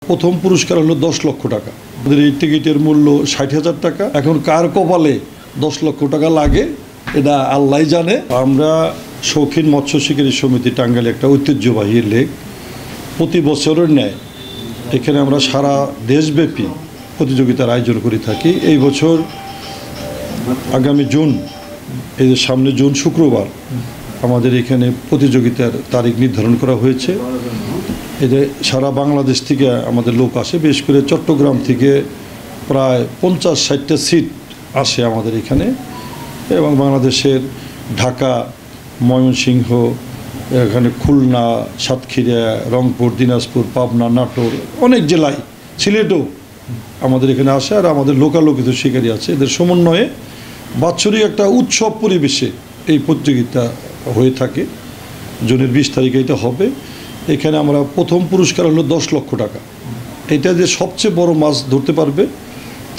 প্রথম পুরস্কার হলো 10 লক্ষ টাকা। আমাদের এই টিকিটের মূল্য 60,000 টাকা। এখন কার কপালে 10 লক্ষ টাকা লাগে এটা আল্লাহই জানে। আমরা শৌখিন মৎস্য শিকারী সমিতি টাঙ্গাইলে একটা ঐতিহ্যবাহী লেক, প্রতি বছরের ন্যায় এখানে আমরা সারা দেশব্যাপী প্রতিযোগিতার আয়োজন করে থাকি। এই বছর আগামী জুন, এই যে সামনে জুন শুক্রবার আমাদের এখানে প্রতিযোগিতার তারিখ নির্ধারণ করা হয়েছে। এতে সারা বাংলাদেশ থেকে আমাদের লোক আসে, বিশেষ করে চট্টগ্রাম থেকে প্রায় 50-60টা সিট আসে আমাদের এখানে, এবং বাংলাদেশের ঢাকা, ময়মনসিংহ, এখানে খুলনা, সাতক্ষীরা, রংপুর, দিনাজপুর, পাবনা, নাটোর, অনেক জেলায়, সিলেটও আমাদের এখানে আসে। আর আমাদের লোকালোকিত শিকারী আছে। এদের সমন্বয়ে বাৎসরিক একটা উৎসব পরিবেশে এই প্রতিযোগিতা হয়ে থাকে। জুনের 20 তারিখে এটা হবে। এখানে আমরা প্রথম পুরস্কার হলো 10 লক্ষ টাকা। এটা যে সবচেয়ে বড় মাছ ধরতে পারবে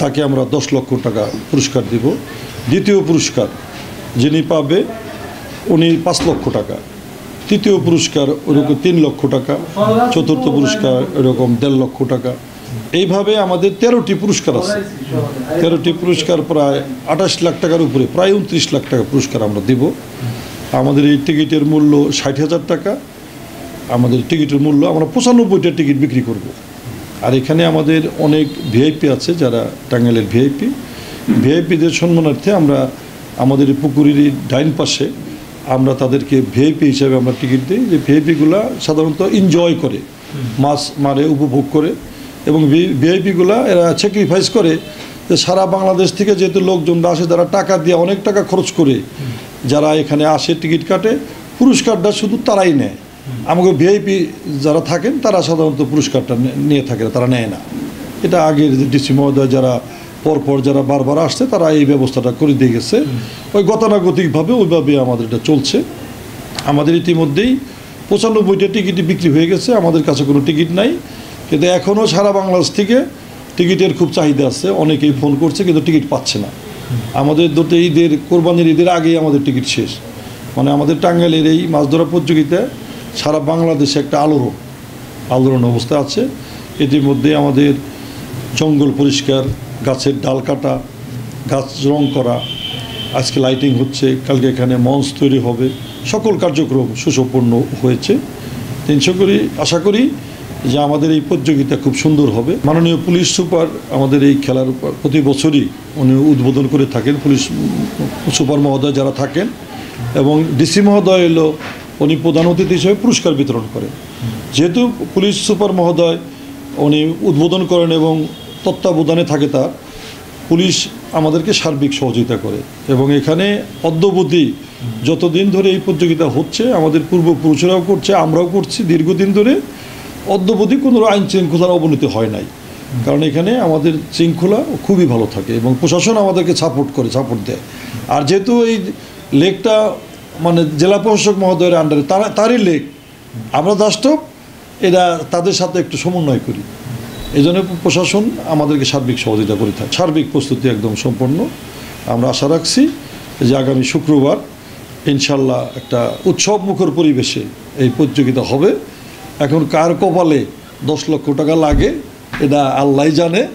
তাকে আমরা 10 লক্ষ টাকা পুরস্কার দেব। দ্বিতীয় পুরস্কার যিনি পাবে উনি 5 লক্ষ টাকা। তৃতীয় পুরস্কার ওরকম 3 লক্ষ টাকা। চতুর্থ পুরস্কার এরকম 1.5 লক্ষ টাকা। এইভাবে আমাদের 13টি পুরস্কার আছে। 13টি পুরস্কার প্রায় 28 লাখ টাকার উপরে, প্রায় 29 লাখ টাকা পুরস্কার আমরা দেব। আমাদের এই টিকিটের মূল্য 60,000 টাকা। আমাদের টিকিটের মূল্য আমরা 95টা টিকিট বিক্রি করব। আর এখানে আমাদের অনেক ভিআইপি আছে, যারা টাঙ্গাইলের ভিআইপিদের সম্মানার্থে আমরা আমাদের পুকুরের ডাইন পাশে আমরা তাদেরকে ভিআইপি হিসাবে আমরা টিকিট দিই। যে ভিআইপিগুলা সাধারণত এনজয় করে, মাছ মারে, উপভোগ করে, এবং ভিআইপিগুলা এরা স্যাক্রিফাইস করে যে সারা বাংলাদেশ থেকে যেহেতু লোকজনরা আসে, যারা টাকা দিয়ে অনেক টাকা খরচ করে যারা এখানে আসে টিকিট কাটে, পুরস্কারটা শুধু তারাই নেয়। আমাকে ভিআইপি যারা থাকেন তারা সাধারণত পুরস্কারটা নিয়ে থাকে, তারা নেয় না। এটা আগের যে ডিসি মহোদয় যারা পরপর যারা বারবার আসছে তারা এই ব্যবস্থাটা করে দিয়ে গেছে। ওই গতানুগতিকভাবে ওইভাবে আমাদের এটা চলছে। আমাদের ইতিমধ্যেই 95টা টিকিটই বিক্রি হয়ে গেছে। আমাদের কাছে কোনো টিকিট নাই, কিন্তু এখনও সারা বাংলাদেশ থেকে টিকিটের খুব চাহিদা আছে। অনেকেই ফোন করছে কিন্তু টিকিট পাচ্ছে না। আমাদের দুটো ঈদের, কোরবানির ঈদের আগেই আমাদের টিকিট শেষ। মানে আমাদের টাঙ্গাইলের এই মাছ ধরা প্রতিযোগিতায় সারা বাংলাদেশে একটা আলোড়ন অবস্থা আছে। ইতিমধ্যে আমাদের জঙ্গল পরিষ্কার, গাছের ডাল কাটা, গাছ রং করা, আজকে লাইটিং হচ্ছে, কালকে এখানে মঞ্চ তৈরি হবে, সকল কার্যক্রম সুসম্পন্ন হয়েছে। আশা করি যে আমাদের এই প্রতিযোগিতা খুব সুন্দর হবে। মাননীয় পুলিশ সুপার আমাদের এই খেলার প্রতি বছরই উনি উদ্বোধন করে থাকেন, পুলিশ সুপার মহোদয় যারা থাকেন, এবং ডিসি মহোদয় এলো উনি প্রধান অতিথি হিসেবে পুরস্কার বিতরণ করেন। যেহেতু পুলিশ সুপার মহোদয় উনি উদ্বোধন করেন এবং তত্ত্বাবধানে থাকে, তার পুলিশ আমাদেরকে সার্বিক সহযোগিতা করে। এবং এখানে অদ্যাবধি যতদিন ধরে এই প্রতিযোগিতা হচ্ছে, আমাদের পূর্বপুরুষরাও করছে, আমরাও করছি দীর্ঘদিন ধরে, অদ্যাবধি কোনো আইন শৃঙ্খলার অবনতি হয় নাই। কারণ এখানে আমাদের শৃঙ্খলা খুবই ভালো থাকে এবং প্রশাসন আমাদেরকে সাপোর্ট দেয়। আর যেহেতু এই লেকটা মানে জেলা প্রশাসক মহোদয়ের আন্ডারে, তারই লেক, আমরা বাস্তব এটা তাদের সাথে একটু সমন্বয় করি। এই জন্য প্রশাসন আমাদেরকে সার্বিক সহযোগিতা করে থাকে। সার্বিক প্রস্তুতি একদম সম্পন্ন। আমরা আশা রাখছি যে আগামী শুক্রবার ইনশাল্লাহ একটা উৎসব মুখর পরিবেশে এই প্রতিযোগিতা হবে। এখন কার কপালে 10 লক্ষ টাকা লাগে এটা আল্লাহই জানে।